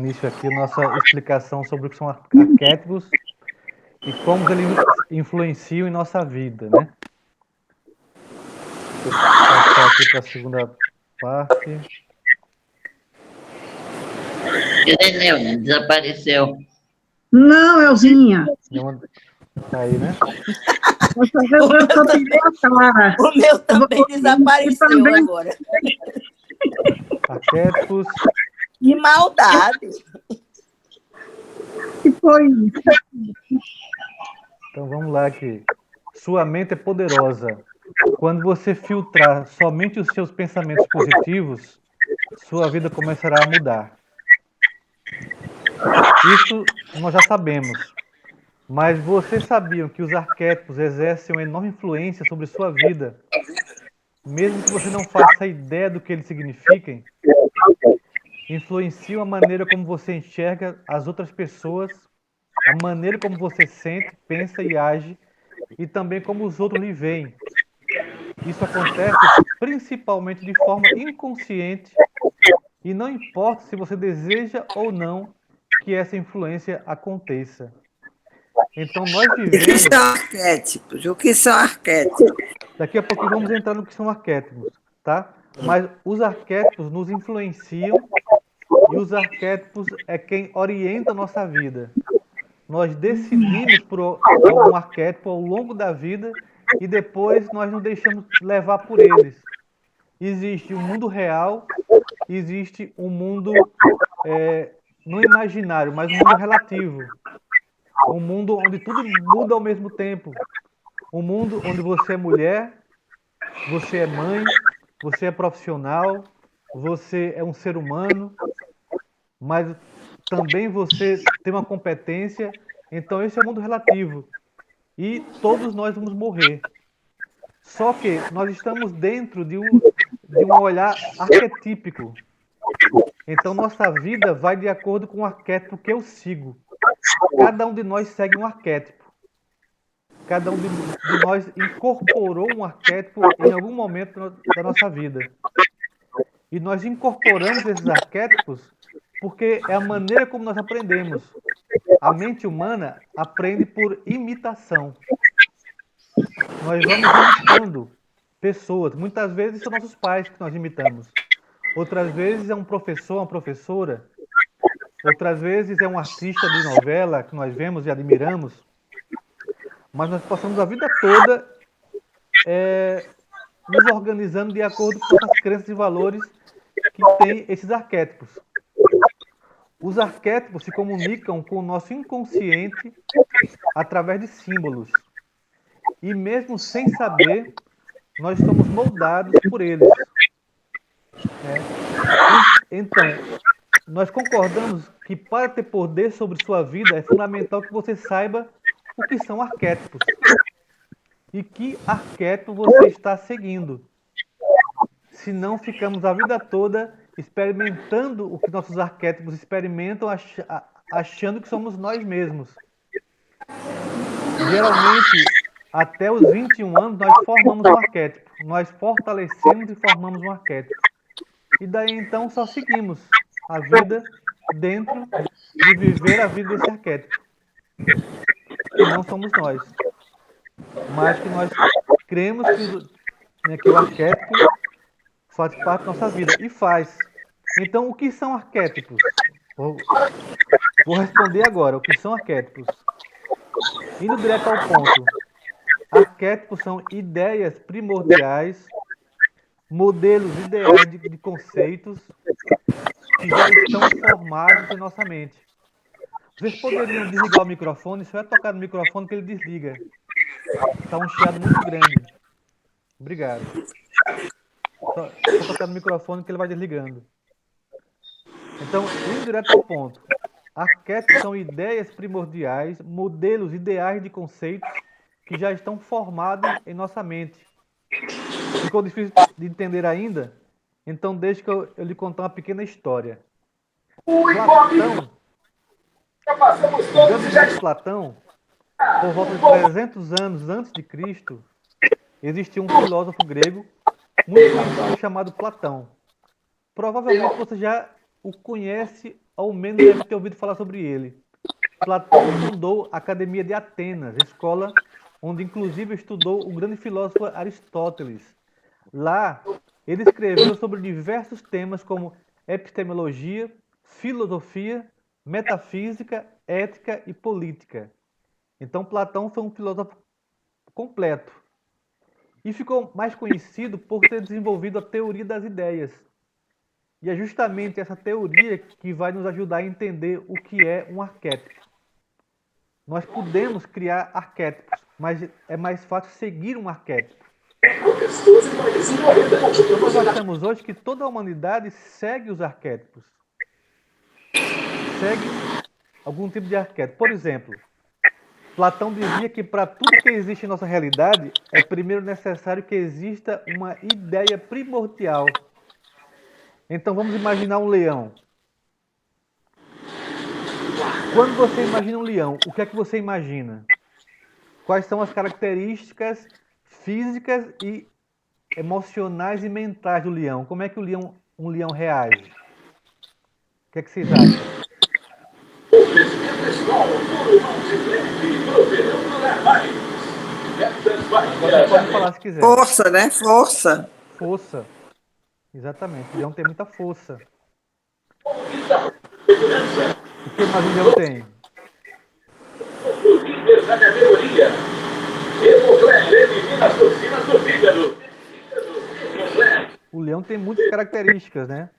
início aqui a nossa explicação sobre o que são arquétipos e como eles influenciam em nossa vida, né? Deixa eu passar aqui para a segunda parte. Entendeu? Desapareceu. Não, Elzinha. Tá aí, né? Eu só tirei a cara. O meu também desapareceu também. Agora. Arquétipos. Que maldade. Que foi isso? Então vamos lá aqui. Sua mente é poderosa. Quando você filtrar somente os seus pensamentos positivos, sua vida começará a mudar. Isso nós já sabemos. Mas vocês sabiam que os arquétipos exercem uma enorme influência sobre sua vida, mesmo que você não faça ideia do que eles signifiquem? Influenciam a maneira como você enxerga as outras pessoas, a maneira como você sente, pensa e age, e também como os outros lhe veem. Isso acontece principalmente de forma inconsciente, e não importa se você deseja ou não que essa influência aconteça. Então nós O que vivemos... são arquétipos? O que são arquétipos? Daqui a pouquinho vamos entrar no que são arquétipos, tá? Mas os arquétipos nos influenciam e os arquétipos é quem orienta a nossa vida. Nós decidimos por algum arquétipo ao longo da vida e depois nós nos deixamos levar por eles. Existe um mundo real, existe um mundo não imaginário, mas um mundo relativo. Um mundo onde tudo muda ao mesmo tempo. Um mundo onde você é mulher, você é mãe, você é profissional, você é um ser humano, mas também você tem uma competência. Então esse é o mundo relativo. E todos nós vamos morrer. Só que nós estamos dentro de um olhar arquetípico. Então nossa vida vai de acordo com o arquétipo que eu sigo. Cada um de nós segue um arquétipo. Cada um de nós incorporou um arquétipo em algum momento da nossa vida. E nós incorporamos esses arquétipos porque é a maneira como nós aprendemos. A mente humana aprende por imitação. Nós vamos imitando pessoas. Muitas vezes são nossos pais que nós imitamos. Outras vezes é um professor, uma professora. Outras vezes é um artista de novela que nós vemos e admiramos. Mas nós passamos a vida toda nos organizando de acordo com as crenças e valores que têm esses arquétipos. Os arquétipos se comunicam com o nosso inconsciente através de símbolos. E mesmo sem saber, nós somos moldados por eles. Então, nós concordamos que para ter poder sobre sua vida é fundamental que você saiba o que são arquétipos. E que arquétipo você está seguindo. Senão ficamos a vida toda experimentando o que nossos arquétipos experimentam, achando que somos nós mesmos. Geralmente, até os 21 anos, nós formamos um arquétipo. Nós fortalecemos e formamos um arquétipo. E daí, então, só seguimos a vida dentro de viver a vida desse arquétipo. Que não somos nós. Mas que nós cremos que o arquétipo faz parte da nossa vida. E faz. Então, o que são arquétipos? Vou responder agora. O que são arquétipos? Indo direto ao ponto. Arquétipos são ideias primordiais, modelos ideais de conceitos que já estão formados em nossa mente. Vocês poderiam desligar o microfone? Se eu tocar no microfone, que ele desliga. Está um chiado muito grande. Obrigado. Só tocar no microfone que ele vai desligando. Então, indo direto ao ponto. Arquétipos são ideias primordiais, modelos ideais de conceitos que já estão formados em nossa mente. Ficou difícil de entender ainda? Então deixe que eu lhe contar uma pequena história. Platão, por volta de 300 anos antes de Cristo, existia um filósofo grego muito conhecido chamado Platão. Provavelmente você já o conhece ao menos deve ter ouvido falar sobre ele. Platão fundou a Academia de Atenas, escola onde inclusive estudou o grande filósofo Aristóteles. Lá, ele escreveu sobre diversos temas como epistemologia, filosofia, metafísica, ética e política. Então, Platão foi um filósofo completo e ficou mais conhecido por ter desenvolvido a teoria das ideias. E é justamente essa teoria que vai nos ajudar a entender o que é um arquétipo. Nós podemos criar arquétipos, mas é mais fácil seguir um arquétipo. Nós achamos hoje que toda a humanidade segue os arquétipos. Segue algum tipo de arquétipo. Por exemplo, Platão dizia que para tudo que existe em nossa realidade, é primeiro necessário que exista uma ideia primordial. Então vamos imaginar um leão. Quando você imagina um leão, o que é que você imagina? Quais são as características físicas e emocionais e mentais do leão? Como é que um leão reage? O que é que vocês acham? Você pode falar se quiser. Força, né? Força. Força. Exatamente. O leão tem muita força. O que mais o leão tem? O leão tem muitas características, né?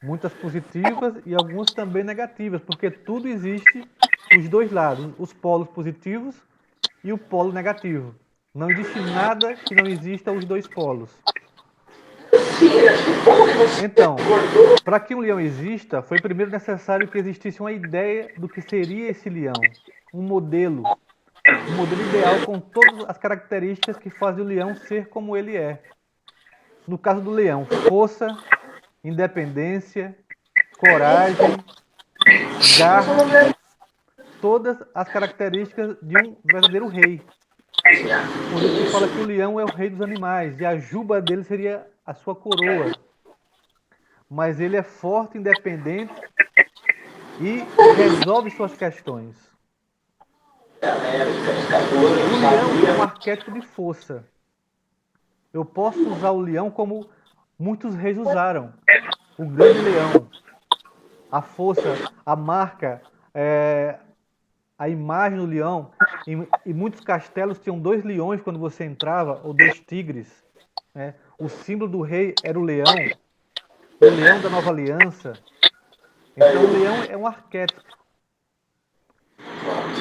Muitas positivas e algumas também negativas, porque tudo existe os dois lados, os polos positivos e o polo negativo. Não existe nada que não exista os dois polos. Então, para que um leão exista, foi primeiro necessário que existisse uma ideia do que seria esse leão, um modelo ideal com todas as características que fazem o leão ser como ele é. No caso do leão, força, independência, coragem, garra, todas as características de um verdadeiro rei. Por isso que fala que o leão é o rei dos animais e a juba dele seria a sua coroa. Mas ele é forte, independente e resolve suas questões. O leão é um arquétipo de força. Eu posso usar o leão como muitos reis usaram. O grande leão, a força, a marca, a imagem do leão. E muitos castelos tinham 2 leões quando você entrava, ou 2 tigres. Né? O símbolo do rei era o leão da nova aliança. Então o leão é um arquétipo.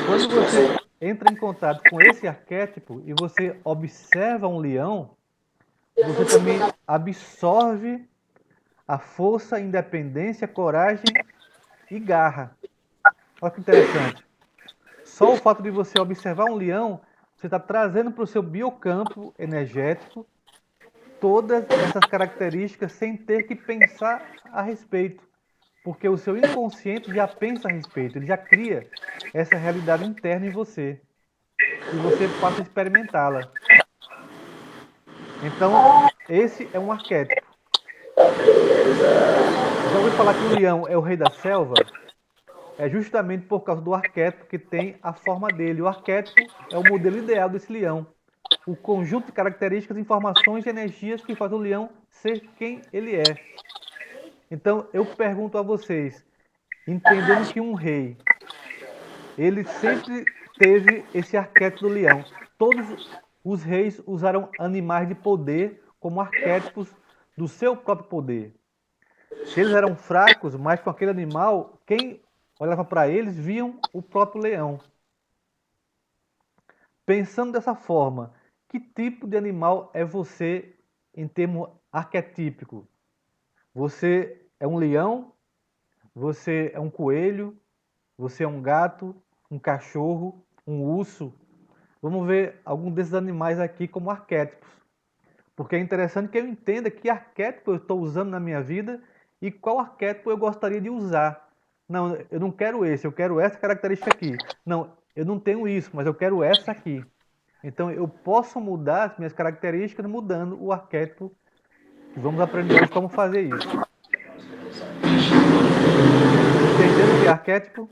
Quando você entra em contato com esse arquétipo e você observa um leão, você também absorve a força, independência, coragem e garra. Olha que interessante. Só o fato de você observar um leão, você está trazendo para o seu biocampo energético todas essas características sem ter que pensar a respeito. Porque o seu inconsciente já pensa a respeito, ele já cria essa realidade interna em você. E você passa a experimentá-la. Então, esse é um arquétipo. Já ouviu falar que o leão é o rei da selva? É justamente por causa do arquétipo que tem a forma dele. O arquétipo é o modelo ideal desse leão. O conjunto de características, informações e energias que faz o leão ser quem ele é. Então, eu pergunto a vocês, entendendo que um rei, ele sempre teve esse arquétipo do leão. Todos os reis usaram animais de poder como arquétipos do seu próprio poder. Se eles eram fracos, mas com aquele animal, quem olhava para eles viam o próprio leão. Pensando dessa forma, que tipo de animal é você em termo arquetípico? Você é um leão? Você é um coelho? Você é um gato? Um cachorro? Um urso? Vamos ver algum desses animais aqui como arquétipos. Porque é interessante que eu entenda que arquétipo eu estou usando na minha vida e qual arquétipo eu gostaria de usar. Não, eu não quero esse, eu quero essa característica aqui. Não, eu não tenho isso, mas eu quero essa aqui. Então eu posso mudar as minhas características mudando o arquétipo. Vamos aprender hoje como fazer isso. que é arquétipo?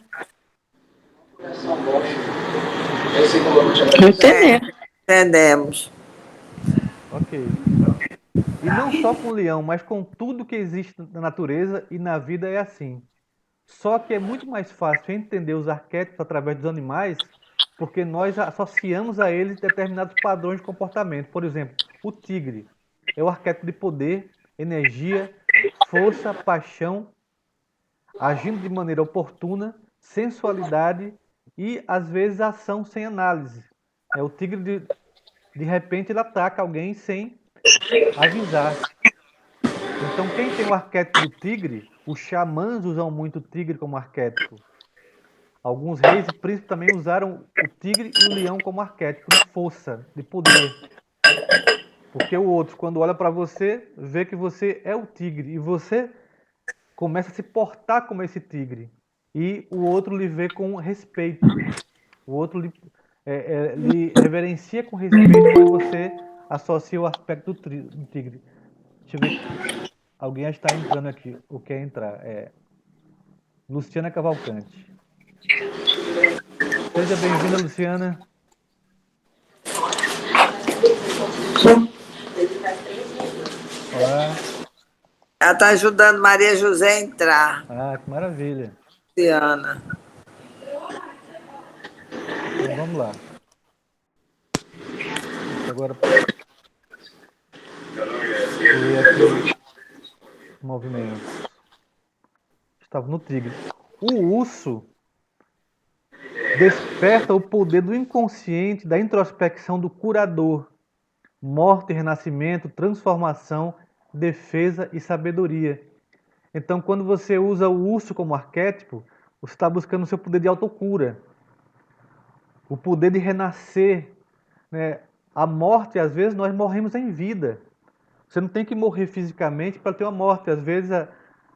Entendeu? Entendemos. Ok. E não só com o leão, mas com tudo que existe na natureza e na vida é assim. Só que é muito mais fácil entender os arquétipos através dos animais, porque nós associamos a eles determinados padrões de comportamento. Por exemplo, o tigre é o arquétipo de poder, energia, força, paixão, agindo de maneira oportuna, sensualidade e às vezes ação sem análise. É o tigre de repente ele ataca alguém sem avisar. Então quem tem o arquétipo do tigre, os xamãs usam muito o tigre como arquétipo. Alguns reis e príncipes também usaram o tigre e o leão como arquétipo de força, de poder. Porque o outro, quando olha para você, vê que você é o tigre e você começa a se portar como esse tigre. E o outro lhe vê com respeito. O outro lhe reverencia com respeito, mas você associa o aspecto do tigre. Deixa eu ver. Alguém já está entrando aqui. O que é entrar? É Luciana Cavalcante. Seja bem-vinda, Luciana. Olá. Ela está ajudando Maria José a entrar, Ah, que maravilha. Luciana. Então vamos lá. Deixa eu agora ler aqui os movimentos. Estava no tigre. O urso desperta o poder do inconsciente, da introspecção do curador. Morte e renascimento, transformação, defesa e sabedoria. Então, quando você usa o urso como arquétipo, você está buscando o seu poder de autocura, o poder de renascer, né? A morte, às vezes, nós morremos em vida. Você não tem que morrer fisicamente para ter uma morte. Às vezes,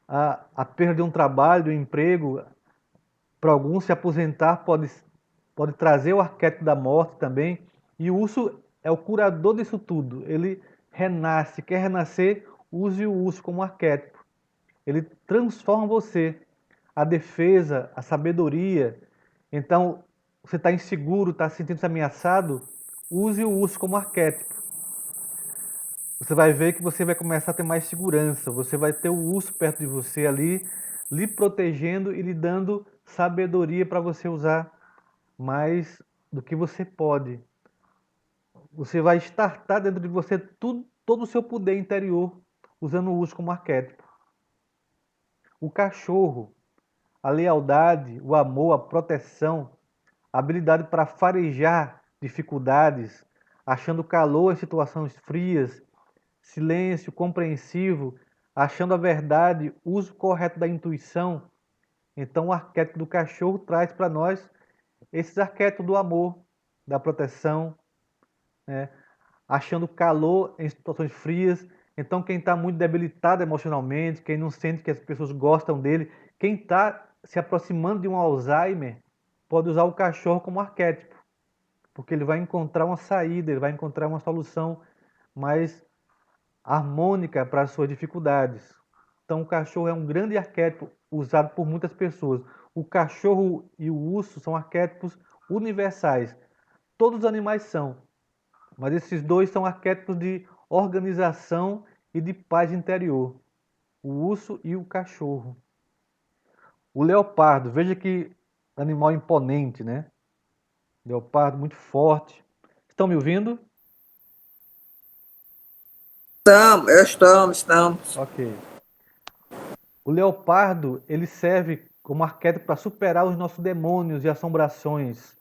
a perda de um trabalho, de um emprego, para alguns se aposentar pode trazer o arquétipo da morte também. E o urso é o curador disso tudo. Ele renasce, quer renascer, use o urso como arquétipo. Ele transforma você. A defesa, a sabedoria. Então, você está inseguro, está se sentindo ameaçado, use o urso como arquétipo. Você vai ver que você vai começar a ter mais segurança. Você vai ter o urso perto de você ali, lhe protegendo e lhe dando sabedoria para você usar mais do que você pode. Você vai estartar dentro de você todo o seu poder interior, usando o urso como arquétipo. O cachorro, a lealdade, o amor, a proteção, a habilidade para farejar dificuldades, achando calor em situações frias, silêncio compreensivo, achando a verdade, uso correto da intuição. Então, o arquétipo do cachorro traz para nós esses arquétipos do amor, da proteção, né? Achando calor em situações frias. Então, quem está muito debilitado emocionalmente, quem não sente que as pessoas gostam dele, quem está se aproximando de um Alzheimer, pode usar o cachorro como arquétipo, porque ele vai encontrar uma saída, ele vai encontrar uma solução mais harmônica para as suas dificuldades. Então, o cachorro é um grande arquétipo usado por muitas pessoas. O cachorro e o urso são arquétipos universais. Todos os animais são, mas esses dois são arquétipos de organização e de paz interior. O urso e o cachorro. O leopardo, veja que animal imponente, né? Leopardo muito forte. Estão me ouvindo? Estamos. Ok. O leopardo, ele serve como arquétipo para superar os nossos demônios e assombrações.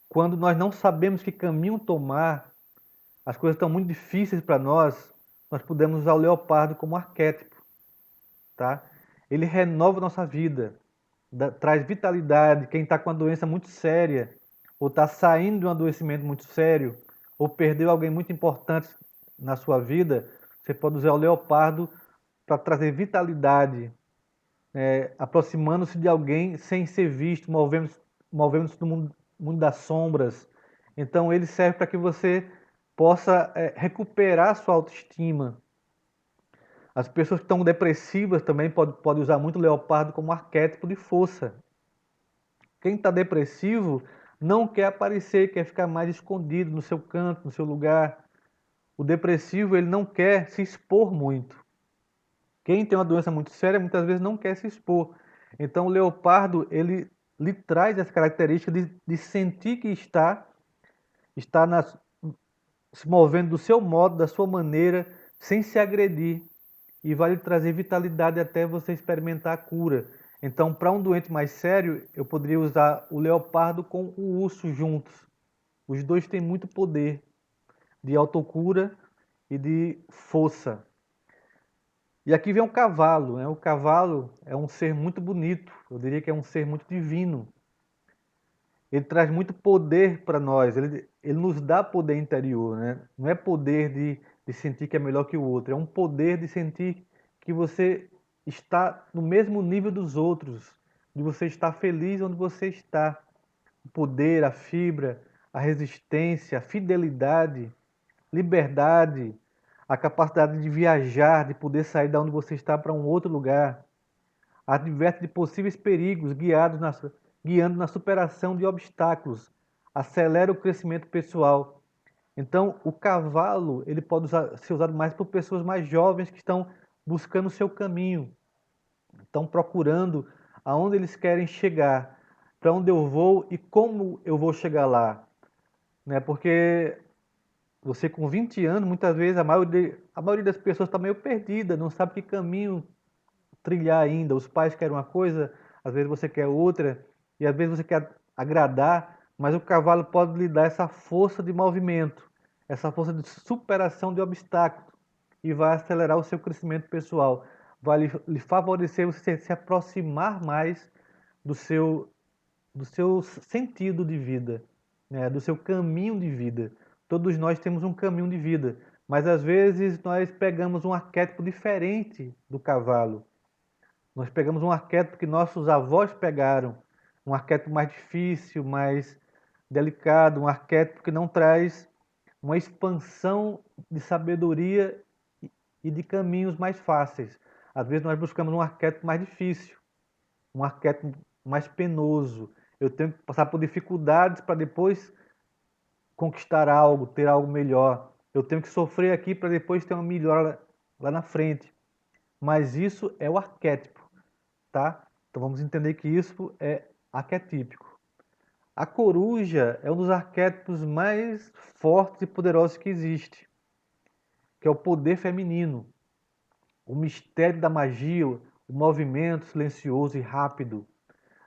Quando nós não sabemos que caminho tomar, as coisas estão muito difíceis para nós podemos usar o leopardo como arquétipo, tá? Ele renova a nossa vida, traz vitalidade. Quem está com uma doença muito séria, ou está saindo de um adoecimento muito sério, ou perdeu alguém muito importante na sua vida, você pode usar o leopardo para trazer vitalidade, aproximando-se de alguém sem ser visto, movendo-se no mundo das sombras. Então ele serve para que você possa recuperar sua autoestima. As pessoas que estão depressivas também podem usar muito o leopardo como arquétipo de força. Quem está depressivo não quer aparecer, quer ficar mais escondido no seu canto, no seu lugar. O depressivo, ele não quer se expor muito. Quem tem uma doença muito séria, muitas vezes não quer se expor. Então, o leopardo, ele lhe traz essa característica de sentir que está se movendo do seu modo, da sua maneira, sem se agredir. E vai lhe trazer vitalidade até você experimentar a cura. Então, para um doente mais sério, eu poderia usar o leopardo com o urso juntos. Os dois têm muito poder de autocura e de força. E aqui vem o cavalo, né? O cavalo é um ser muito bonito, eu diria que é um ser muito divino. Ele traz muito poder para nós, ele nos dá poder interior, né? Não é poder de sentir que é melhor que o outro, é um poder de sentir que você está no mesmo nível dos outros, de você estar feliz onde você está. O poder, a fibra, a resistência, a fidelidade, liberdade, a capacidade de viajar, de poder sair da onde você está para um outro lugar, adverte de possíveis perigos, guiando na superação de obstáculos, acelera o crescimento pessoal. Então, o cavalo ele pode ser usado mais por pessoas mais jovens que estão buscando o seu caminho, estão procurando aonde eles querem chegar, para onde eu vou e como eu vou chegar lá, né? Porque você com 20 anos, muitas vezes a maioria das pessoas está meio perdida, não sabe que caminho trilhar ainda. Os pais querem uma coisa, às vezes você quer outra, e às vezes você quer agradar, mas o cavalo pode lhe dar essa força de movimento, essa força de superação de obstáculos, e vai acelerar o seu crescimento pessoal, vai lhe favorecer você se aproximar mais do seu sentido de vida, né? Do seu caminho de vida. Todos nós temos um caminho de vida, mas às vezes nós pegamos um arquétipo diferente do cavalo. Nós pegamos um arquétipo que nossos avós pegaram, um arquétipo mais difícil, mais delicado, um arquétipo que não traz uma expansão de sabedoria e de caminhos mais fáceis. Às vezes nós buscamos um arquétipo mais difícil, um arquétipo mais penoso. Eu tenho que passar por dificuldades para depois conquistar algo, ter algo melhor. Eu tenho que sofrer aqui para depois ter uma melhora lá na frente. Mas isso é o arquétipo, tá? Então vamos entender que isso é arquetípico. A coruja é um dos arquétipos mais fortes e poderosos que existe, que é o poder feminino, o mistério da magia, o movimento silencioso e rápido,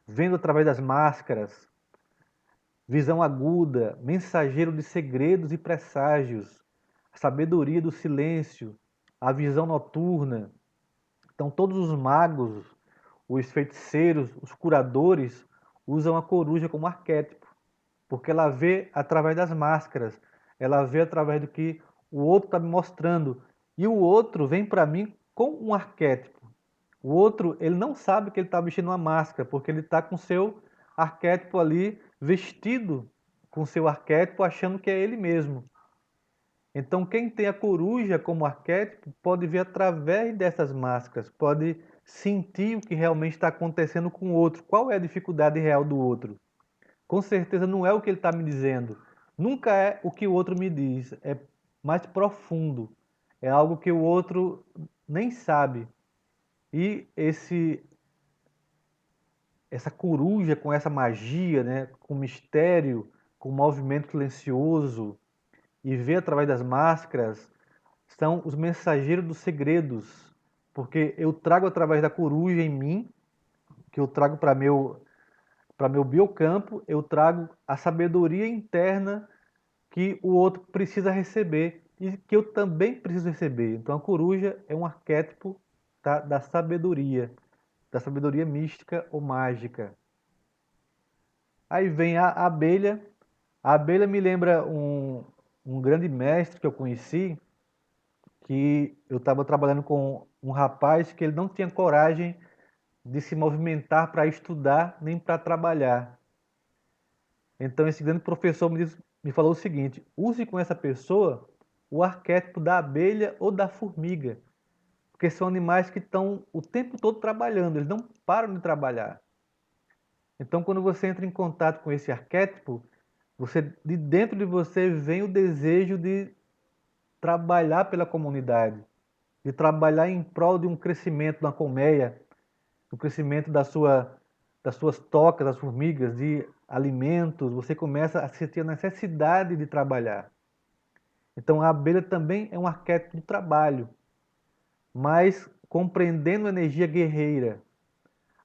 vendo através das máscaras, visão aguda, mensageiro de segredos e presságios, a sabedoria do silêncio, a visão noturna. Então todos os magos, os feiticeiros, os curadores usam a coruja como arquétipo, porque ela vê através das máscaras, ela vê através do que o outro está me mostrando, e o outro vem para mim com um arquétipo. O outro, ele não sabe que ele está vestindo uma máscara, porque ele está com seu arquétipo ali, vestido com seu arquétipo, achando que é ele mesmo. Então, quem tem a coruja como arquétipo pode ver através dessas máscaras, pode sentir o que realmente está acontecendo com o outro. Qual é a dificuldade real do outro? Com certeza não é o que ele está me dizendo. Nunca é o que o outro me diz. É mais profundo. É algo que o outro nem sabe. E essa coruja com essa magia, né, com mistério, com movimento silencioso e ver através das máscaras, são os mensageiros dos segredos, porque eu trago através da coruja em mim, que eu trago para meu biocampo, eu trago a sabedoria interna que o outro precisa receber e que eu também preciso receber. Então a coruja é um arquétipo, tá, da sabedoria mística ou mágica. Aí vem a abelha. A abelha me lembra um grande mestre que eu conheci, que eu estava trabalhando com um rapaz que ele não tinha coragem de se movimentar para estudar nem para trabalhar. Então esse grande professor me falou o seguinte: use com essa pessoa o arquétipo da abelha ou da formiga, porque são animais que estão o tempo todo trabalhando, eles não param de trabalhar. Então, quando você entra em contato com esse arquétipo, de dentro de você vem o desejo de trabalhar pela comunidade, de trabalhar em prol de um crescimento da colmeia, do crescimento das suas tocas, das formigas, de alimentos. Você começa a sentir a necessidade de trabalhar. Então, a abelha também é um arquétipo do trabalho, mas compreendendo a energia guerreira.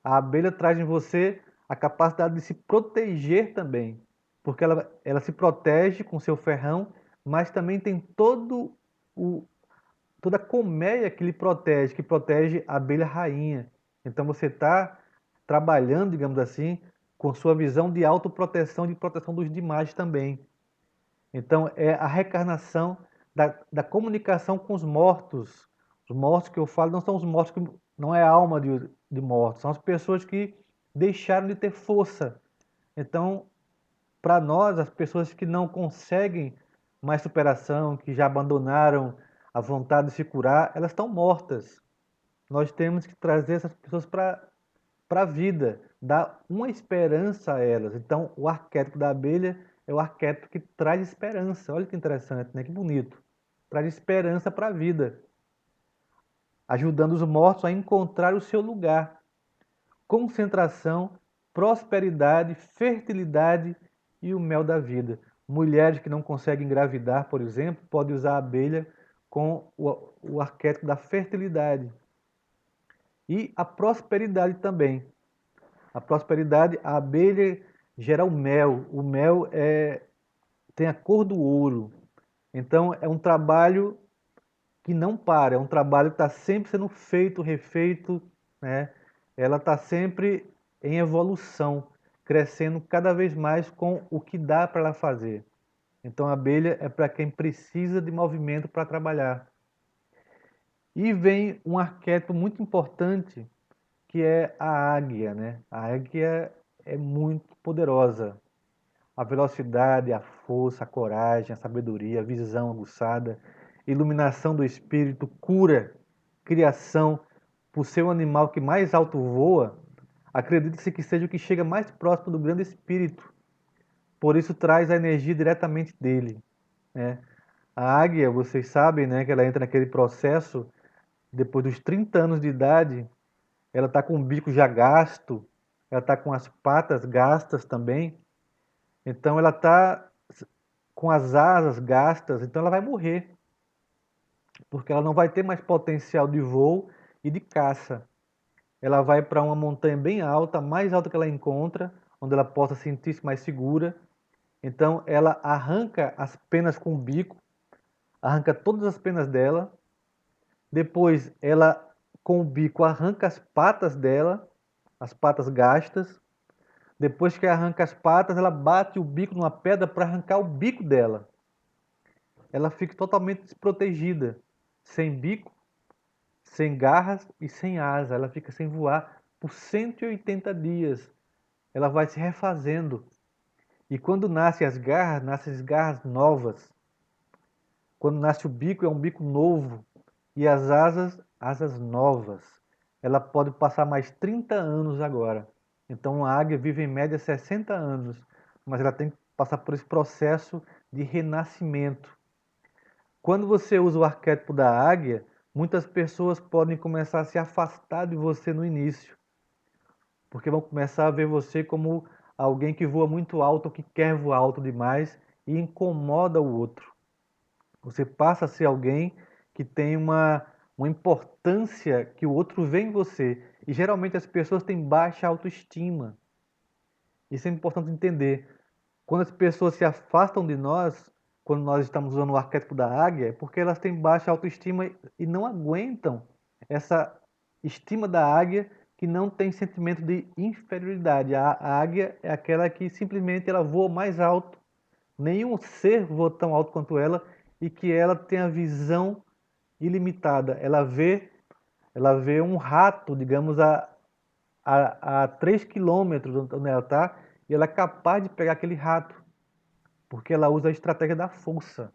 A abelha traz em você a capacidade de se proteger também, porque ela se protege com seu ferrão, mas também tem toda a colmeia que lhe protege, que protege a abelha rainha. Então você está trabalhando, digamos assim, com sua visão de autoproteção, de proteção dos demais também. Então é a reencarnação da comunicação com os mortos. Os mortos que eu falo não são os mortos que não é a alma de mortos, são as pessoas que deixaram de ter força. Então, para nós, as pessoas que não conseguem mais superação, que já abandonaram a vontade de se curar, elas estão mortas. Nós temos que trazer essas pessoas para a vida, dar uma esperança a elas. Então, o arquétipo da abelha é o arquétipo que traz esperança. Olha que interessante, né? Que bonito. Traz esperança para a vida, ajudando os mortos a encontrar o seu lugar. Concentração, prosperidade, fertilidade e o mel da vida. Mulheres que não conseguem engravidar, por exemplo, podem usar a abelha com o arquétipo da fertilidade. E a prosperidade também. A prosperidade, a abelha gera o mel. O mel tem a cor do ouro. Então é um trabalho que não para, é um trabalho que está sempre sendo feito, refeito, né? Ela está sempre em evolução, crescendo cada vez mais com o que dá para ela fazer. Então a abelha é para quem precisa de movimento para trabalhar. E vem um arquétipo muito importante, que é a águia, né? A águia é muito poderosa. A velocidade, a força, a coragem, a sabedoria, a visão aguçada, iluminação do espírito, cura, criação, por ser o animal que mais alto voa, acredita-se que seja o que chega mais próximo do grande espírito. Por isso traz a energia diretamente dele, né? A águia, vocês sabem, né, que ela entra naquele processo depois dos 30 anos de idade, ela está com o bico já gasto, ela está com as patas gastas também, então ela está com as asas gastas, então ela vai morrer, porque ela não vai ter mais potencial de voo e de caça. Ela vai para uma montanha bem alta, mais alta que ela encontra, onde ela possa sentir-se mais segura. Então ela arranca as penas com o bico, arranca todas as penas dela. Depois ela, com o bico, arranca as patas dela, as patas gastas. Depois que arranca as patas, ela bate o bico numa pedra para arrancar o bico dela. Ela fica totalmente desprotegida, sem bico, sem garras e sem asa. Ela fica sem voar por 180 dias. Ela vai se refazendo. E quando nascem as garras novas. Quando nasce o bico, é um bico novo. E as asas novas. Ela pode passar mais 30 anos agora. Então a águia vive em média 60 anos, mas ela tem que passar por esse processo de renascimento. Quando você usa o arquétipo da águia, muitas pessoas podem começar a se afastar de você no início, porque vão começar a ver você como alguém que voa muito alto, ou que quer voar alto demais e incomoda o outro. Você passa a ser alguém que tem uma importância que o outro vê em você. E geralmente as pessoas têm baixa autoestima. Isso é importante entender. Quando as pessoas se afastam de nós, quando nós estamos usando o arquétipo da águia, é porque elas têm baixa autoestima e não aguentam essa estima da águia que não tem sentimento de inferioridade. A águia é aquela que simplesmente ela voa mais alto. Nenhum ser voa tão alto quanto ela e que ela tem a visão ilimitada. Ela vê um rato, digamos, a 3 quilômetros onde ela está, e ela é capaz de pegar aquele rato, porque ela usa a estratégia da força.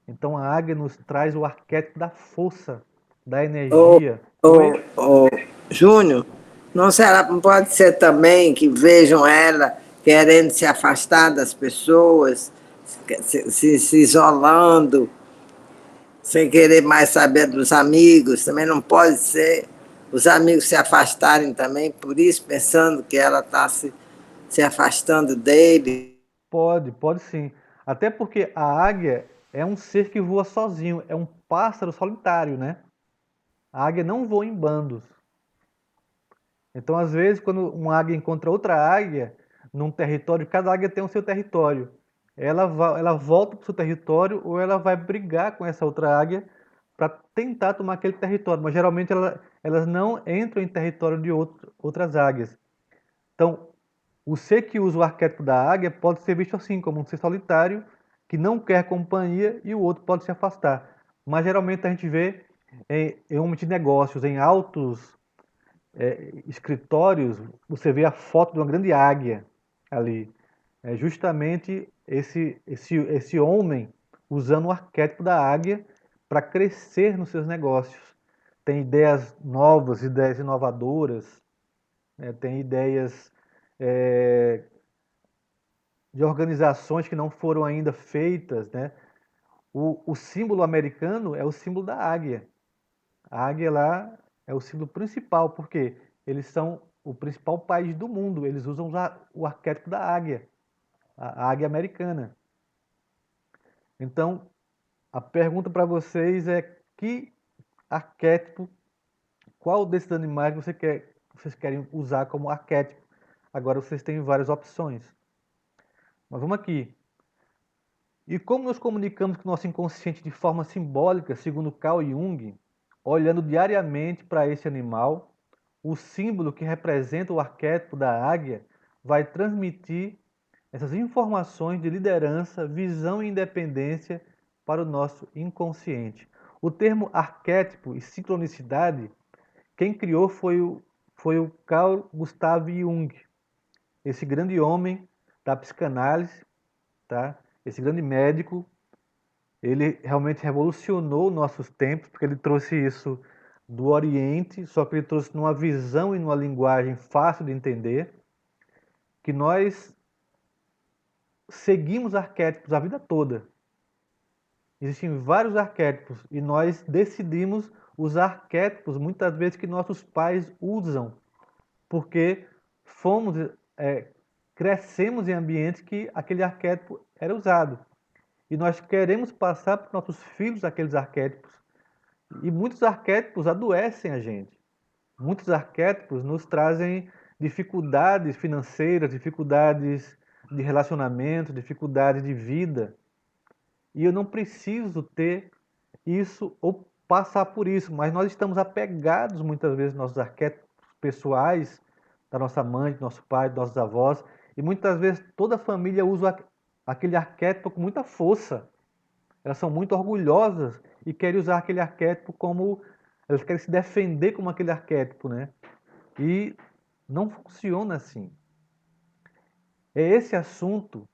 Então a águia nos traz o arquétipo da força. da energia. Ô, Júnior, não pode ser também que vejam ela querendo se afastar das pessoas, se isolando, sem querer mais saber dos amigos? Também não pode ser os amigos se afastarem também, por isso pensando que ela está se afastando dele. Pode sim. Até porque a águia é um ser que voa sozinho, é um pássaro solitário, né? A águia não voa em bandos. Então, às vezes, quando uma águia encontra outra águia num território, cada águia tem o seu território. Ela volta para o seu território ou ela vai brigar com essa outra águia para tentar tomar aquele território. Mas geralmente elas não entram em território de outras águias. Então, o ser que usa o arquétipo da águia pode ser visto assim, como um ser solitário que não quer companhia e o outro pode se afastar. Mas geralmente a gente vê em homens de negócios, em altos escritórios, você vê a foto de uma grande águia ali. É justamente esse homem usando o arquétipo da águia para crescer nos seus negócios. Tem ideias novas, ideias inovadoras, tem ideias é, de organizações que não foram ainda feitas, né? O símbolo americano é o símbolo da águia. A águia lá é o símbolo principal, porque eles são o principal país do mundo. Eles usam o arquétipo da águia, a águia americana. Então, a pergunta para vocês é que arquétipo, qual desses animais vocês querem usar como arquétipo? Agora vocês têm várias opções. Mas vamos aqui. E como nos comunicamos com o nosso inconsciente de forma simbólica, segundo Carl Jung, olhando diariamente para esse animal, o símbolo que representa o arquétipo da águia vai transmitir essas informações de liderança, visão e independência para o nosso inconsciente. O termo arquétipo e sincronicidade, quem criou foi o Carl Gustav Jung, esse grande homem da psicanálise, tá? Esse grande médico. Ele realmente revolucionou nossos tempos, porque ele trouxe isso do Oriente, só que ele trouxe numa visão e numa linguagem fácil de entender, que nós seguimos arquétipos a vida toda. Existem vários arquétipos e nós decidimos usar arquétipos muitas vezes que nossos pais usam, porque fomos, crescemos em ambientes que aquele arquétipo era usado. E nós queremos passar para os nossos filhos aqueles arquétipos. E muitos arquétipos adoecem a gente. Muitos arquétipos nos trazem dificuldades financeiras, dificuldades de relacionamento, dificuldades de vida. E eu não preciso ter isso ou passar por isso, mas nós estamos apegados muitas vezes aos nossos arquétipos pessoais, da nossa mãe, do nosso pai, dos nossos avós, e muitas vezes toda a família usa aquele arquétipo com muita força. Elas são muito orgulhosas e querem usar aquele arquétipo como... Elas querem se defender como aquele arquétipo, né? E não funciona assim. Esse assunto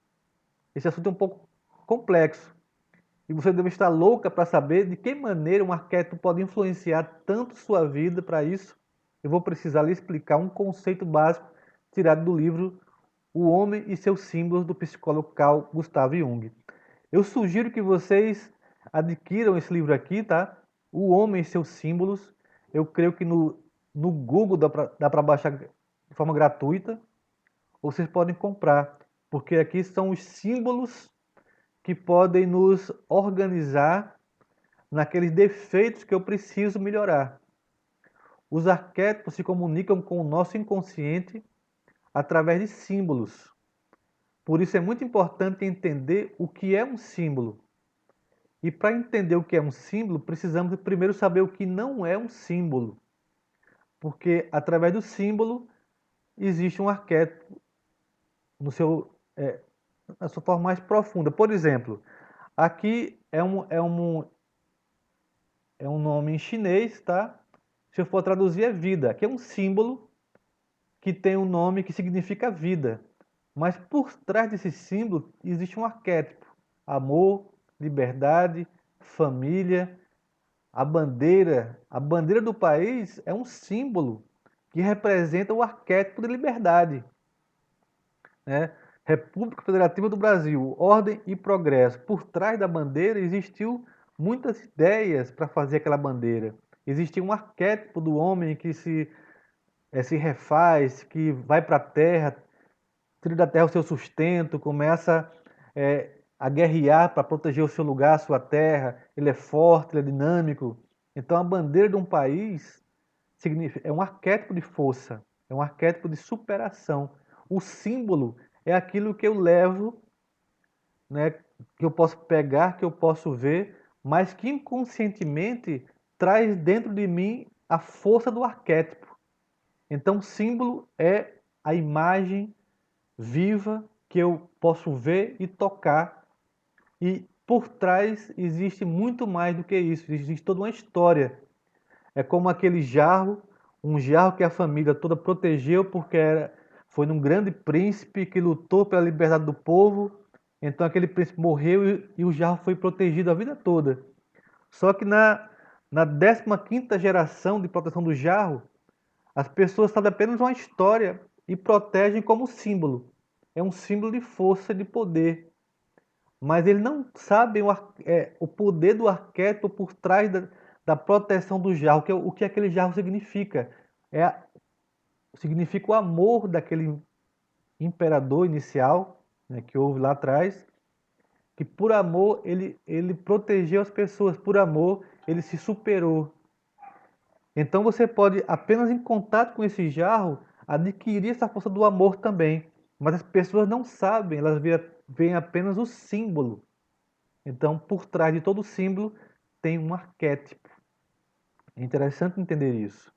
é um pouco complexo. E você deve estar louca para saber de que maneira um arquétipo pode influenciar tanto sua vida. Para isso, eu vou precisar lhe explicar um conceito básico tirado do livro O Homem e seus Símbolos, do psicólogo Carl Gustav Jung. Eu sugiro que vocês adquiram esse livro aqui, tá? O Homem e seus Símbolos. Eu creio que no Google dá para baixar de forma gratuita. Ou vocês podem comprar, porque aqui são os símbolos que podem nos organizar naqueles defeitos que eu preciso melhorar. Os arquétipos se comunicam com o nosso inconsciente através de símbolos. Por isso é muito importante entender o que é um símbolo. E para entender o que é um símbolo, precisamos primeiro saber o que não é um símbolo. Porque através do símbolo existe um arquétipo na sua forma mais profunda. Por exemplo, aqui é um nome em chinês, tá? Se eu for traduzir, é vida. Aqui é um símbolo que tem um nome que significa vida. Mas por trás desse símbolo existe um arquétipo: amor, liberdade, família. A bandeira do país é um símbolo que representa o arquétipo de liberdade, né? República Federativa do Brasil, ordem e progresso. Por trás da bandeira existiu muitas ideias para fazer aquela bandeira. Existia um arquétipo do homem que se refaz, que vai para a terra, tira da terra o seu sustento, começa a guerrear para proteger o seu lugar, a sua terra. Ele é forte, ele é dinâmico. Então a bandeira de um país é um arquétipo de força, é um arquétipo de superação. O símbolo é aquilo que eu levo, né, que eu posso pegar, que eu posso ver, mas que inconscientemente traz dentro de mim a força do arquétipo. Então, símbolo é a imagem viva que eu posso ver e tocar. E por trás existe muito mais do que isso, existe toda uma história. É como aquele jarro, um jarro que a família toda protegeu porque foi num grande príncipe que lutou pela liberdade do povo. Então aquele príncipe morreu e o jarro foi protegido a vida toda. Só que na 15ª geração de proteção do jarro, as pessoas sabem apenas uma história e protegem como símbolo. É um símbolo de força, de poder. Mas eles não sabem o poder do arquétipo por trás da proteção do jarro, o que aquele jarro significa. Significa o amor daquele imperador inicial, né, que houve lá atrás, que por amor ele protegeu as pessoas, por amor ele se superou. Então você pode, apenas em contato com esse jarro, adquirir essa força do amor também. Mas as pessoas não sabem, elas veem apenas o símbolo. Então, por trás de todo símbolo tem um arquétipo. É interessante entender isso.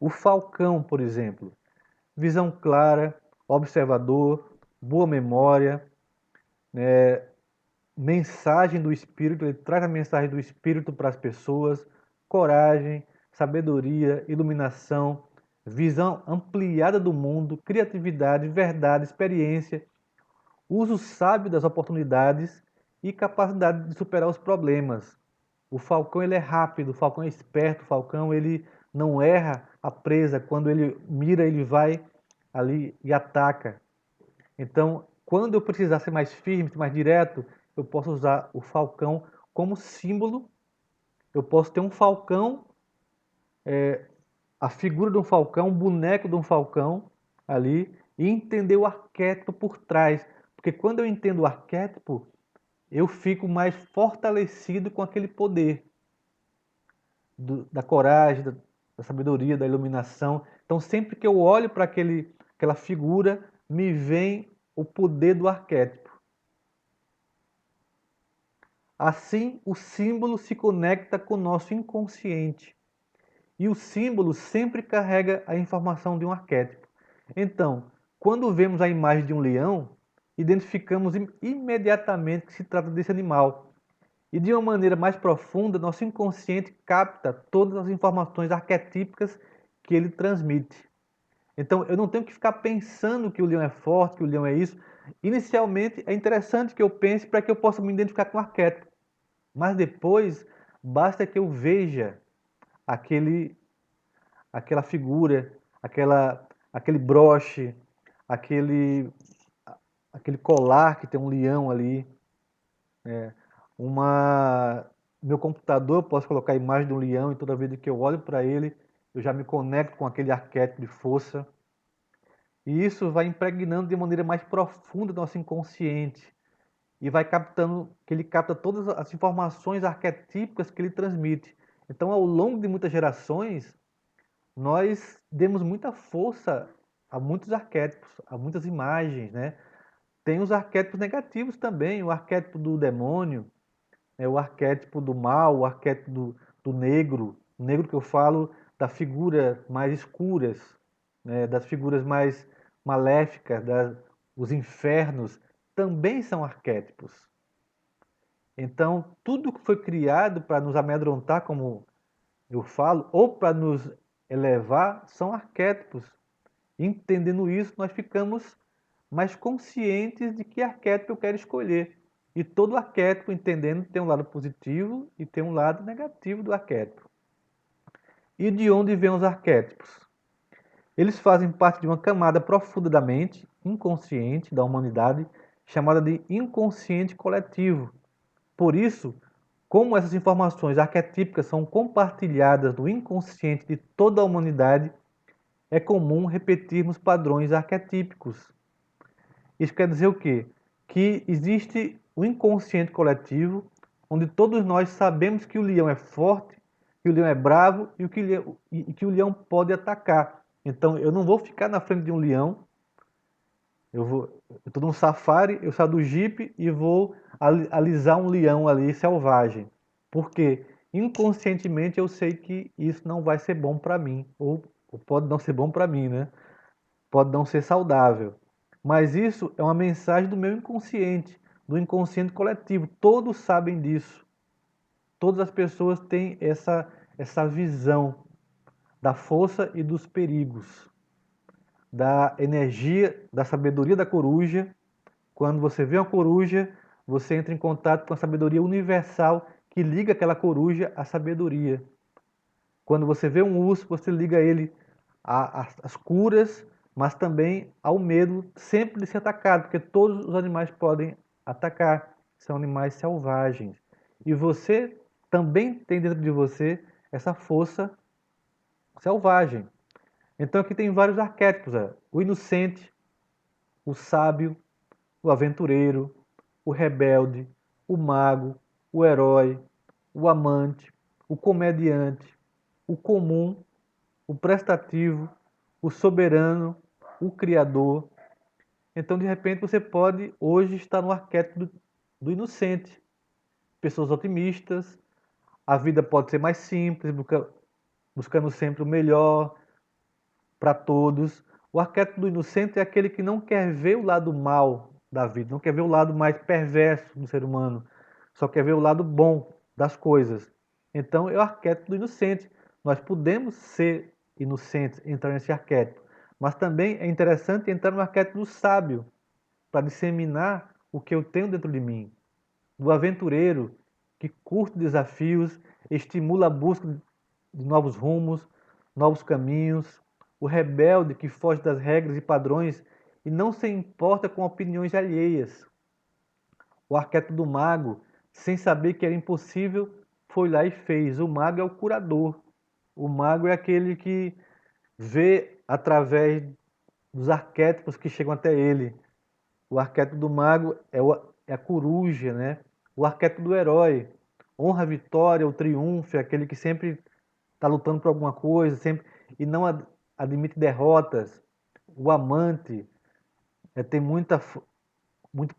O falcão, por exemplo, visão clara, observador, boa memória, mensagem do espírito, ele traz a mensagem do espírito para as pessoas, coragem, sabedoria, iluminação, visão ampliada do mundo, criatividade, verdade, experiência, uso sábio das oportunidades e capacidade de superar os problemas. O falcão ele é rápido, o falcão é esperto, o falcão ele não erra a presa, quando ele mira ele vai ali e ataca. Então, quando eu precisar ser mais firme, ser mais direto, eu posso usar o falcão como símbolo. Eu posso ter um falcão, a figura de um falcão, um boneco de um falcão ali, e entender o arquétipo por trás. Porque quando eu entendo o arquétipo, eu fico mais fortalecido com aquele poder da coragem, da sabedoria, da iluminação. Então, sempre que eu olho para aquela figura, me vem o poder do arquétipo. Assim, o símbolo se conecta com o nosso inconsciente. E o símbolo sempre carrega a informação de um arquétipo. Então, quando vemos a imagem de um leão, identificamos imediatamente que se trata desse animal. E de uma maneira mais profunda, nosso inconsciente capta todas as informações arquetípicas que ele transmite. Então, eu não tenho que ficar pensando que o leão é forte, que o leão é isso. Inicialmente, é interessante que eu pense para que eu possa me identificar com o arquétipo. Mas depois, basta que eu veja aquela figura, aquele broche, aquele, aquele colar que tem um leão ali, meu computador, eu posso colocar a imagem de um leão e toda vez que eu olho para ele, eu já me conecto com aquele arquétipo de força. E isso vai impregnando de maneira mais profunda o nosso inconsciente e vai captando, que ele capta todas as informações arquetípicas que ele transmite. Então, ao longo de muitas gerações, nós demos muita força a muitos arquétipos, a muitas imagens, né? Tem os arquétipos negativos também, o arquétipo do demônio, o arquétipo do mal, o arquétipo do negro. O negro que eu falo da figura mais escuras, né? Das figuras mais maléficas, os infernos, também são arquétipos. Então, tudo que foi criado para nos amedrontar, como eu falo, ou para nos elevar, são arquétipos. Entendendo isso, nós ficamos mais conscientes de que arquétipo eu quero escolher. E todo arquétipo, entendendo, tem um lado positivo e tem um lado negativo do arquétipo. E de onde vêm os arquétipos? Eles fazem parte de uma camada profunda da mente, inconsciente da humanidade, chamada de inconsciente coletivo. Por isso, como essas informações arquetípicas são compartilhadas no inconsciente de toda a humanidade, é comum repetirmos padrões arquetípicos. Isso quer dizer o quê? Que existe o inconsciente coletivo, onde todos nós sabemos que o leão é forte, que o leão é bravo e que o leão pode atacar. Então, eu não vou ficar na frente de um leão, eu estou num safari, eu saio do jipe e vou alisar um leão ali selvagem. Porque inconscientemente eu sei que isso não vai ser bom para mim, ou pode não ser bom para mim, né? Pode não ser saudável. Mas isso é uma mensagem do meu inconsciente, do inconsciente coletivo. Todos sabem disso. Todas as pessoas têm essa visão da força e dos perigos, da energia, da sabedoria da coruja. Quando você vê uma coruja, você entra em contato com a sabedoria universal que liga aquela coruja à sabedoria. Quando você vê um urso, você liga ele às curas, mas também ao medo sempre de ser atacado, porque todos os animais podem atacar, são animais selvagens. E você também tem dentro de você essa força selvagem. Então aqui tem vários arquétipos, o inocente, o sábio, o aventureiro, o rebelde, o mago, o herói, o amante, o comediante, o comum, o prestativo, o soberano, o criador. Então, de repente, você pode hoje estar no arquétipo do inocente. Pessoas otimistas, a vida pode ser mais simples, buscando sempre o melhor para todos. O arquétipo do inocente é aquele que não quer ver o lado mal da vida, não quer ver o lado mais perverso do ser humano, só quer ver o lado bom das coisas. Então é o arquétipo do inocente. Nós podemos ser inocentes, entrar nesse arquétipo, mas também é interessante entrar no arquétipo do sábio, para disseminar o que eu tenho dentro de mim. Do aventureiro, que curte desafios, estimula a busca de novos rumos, novos caminhos. O rebelde, que foge das regras e padrões e não se importa com opiniões alheias. O arquétipo do mago, sem saber que era impossível, foi lá e fez. O mago é o curador. O mago é aquele que vê através dos arquétipos que chegam até ele. O arquétipo do mago é a coruja, né? O arquétipo do herói, honra a vitória, o triunfo, é aquele que sempre está lutando por alguma coisa, sempre e não admite derrotas. O amante tem muito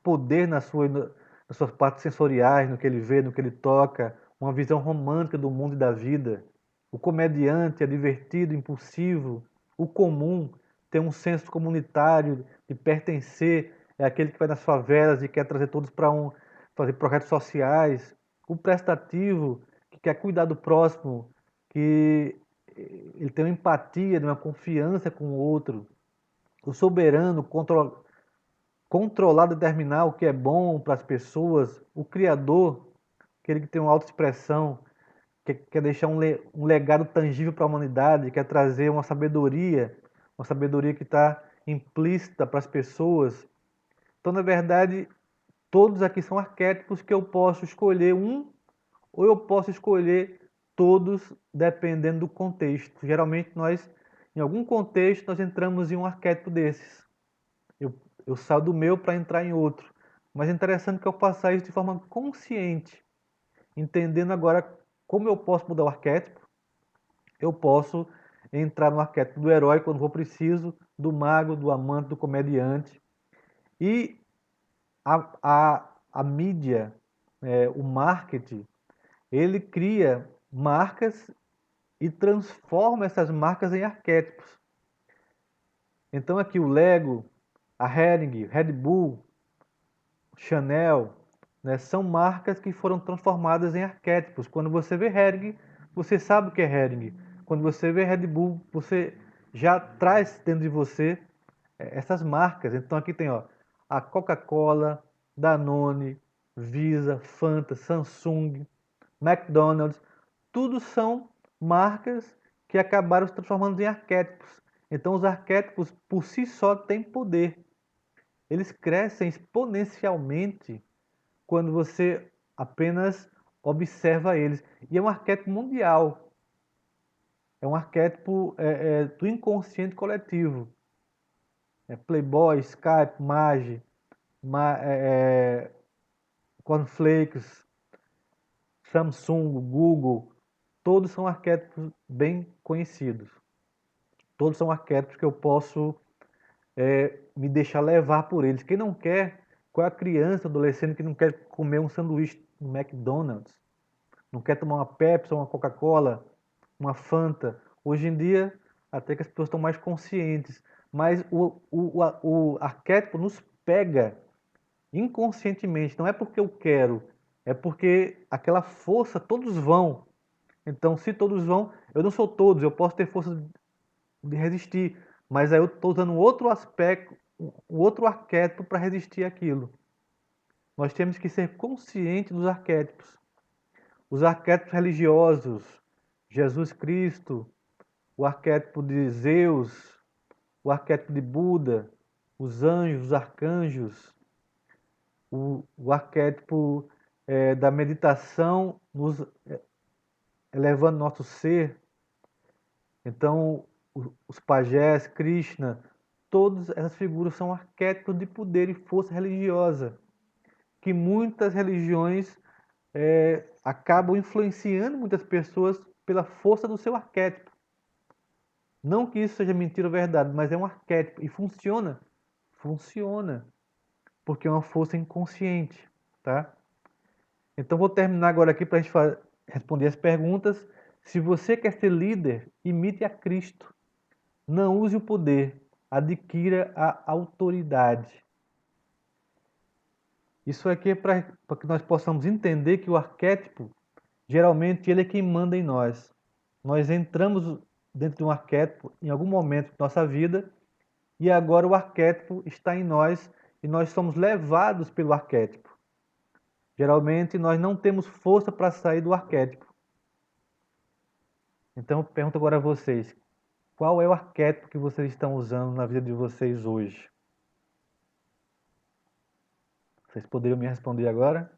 poder nas suas partes sensoriais, no que ele vê, no que ele toca, uma visão romântica do mundo e da vida. O comediante é divertido, impulsivo. O comum tem um senso comunitário de pertencer, é aquele que vai nas favelas e quer trazer todos para fazer projetos sociais. O prestativo, que quer cuidar do próximo, que ele tem uma empatia, uma confiança com o outro. O soberano, controlar, determinar o que é bom para as pessoas. O criador, aquele que tem uma autoexpressão, quer deixar um legado tangível para a humanidade, quer trazer uma sabedoria que está implícita para as pessoas. Então, na verdade, todos aqui são arquétipos que eu posso escolher um ou eu posso escolher todos dependendo do contexto. Geralmente nós, em algum contexto, nós entramos em um arquétipo desses. Eu saio do meu para entrar em outro. Mas é interessante que eu faça isso de forma consciente, entendendo agora como eu posso mudar o arquétipo. Eu posso entrar no arquétipo do herói quando for preciso, do mago, do amante, do comediante. E a mídia, o marketing, ele cria marcas e transforma essas marcas em arquétipos. Então aqui o Lego, a Hering, Red Bull, Chanel, né, são marcas que foram transformadas em arquétipos. Quando você vê Hering, você sabe o que é Hering. Quando você vê Red Bull, você já traz dentro de você essas marcas. Então aqui tem a Coca-Cola, Danone, Visa, Fanta, Samsung, McDonald's, tudo são marcas que acabaram se transformando em arquétipos. Então, os arquétipos por si só têm poder. Eles crescem exponencialmente quando você apenas observa eles. E é um arquétipo mundial. É um arquétipo do inconsciente coletivo. Playboy, Skype, Mage, Cornflakes, Samsung, Google, todos são arquétipos bem conhecidos. Todos são arquétipos que eu posso me deixar levar por eles. Quem não quer, qual é a criança, adolescente que não quer comer um sanduíche no McDonald's? Não quer tomar uma Pepsi, uma Coca-Cola, uma Fanta? Hoje em dia, até que as pessoas estão mais conscientes. Mas o arquétipo nos pega inconscientemente. Não é porque eu quero, é porque aquela força, todos vão. Então, se todos vão, eu não sou todos, eu posso ter força de resistir, mas aí eu estou usando outro aspecto, um outro arquétipo para resistir àquilo. Nós temos que ser conscientes dos arquétipos. Os arquétipos religiosos, Jesus Cristo, o arquétipo de Zeus, o arquétipo de Buda, os anjos, os arcanjos, o arquétipo da meditação nos elevando nosso ser. Então, os pajés, Krishna, todas essas figuras são arquétipos de poder e força religiosa, que muitas religiões acabam influenciando muitas pessoas pela força do seu arquétipo. Não que isso seja mentira ou verdade, mas é um arquétipo. E funciona? Funciona. Porque é uma força inconsciente, tá? Então vou terminar agora aqui para a gente responder as perguntas. Se você quer ser líder, imite a Cristo. Não use o poder, adquira a autoridade. Isso aqui é para que nós possamos entender que o arquétipo, geralmente, ele é quem manda em nós. Nós entramos dentro de um arquétipo em algum momento da nossa vida e agora o arquétipo está em nós e nós somos levados pelo arquétipo. Geralmente, nós não temos força para sair do arquétipo. Então, eu pergunto agora a vocês, qual é o arquétipo que vocês estão usando na vida de vocês hoje? Vocês poderiam me responder agora?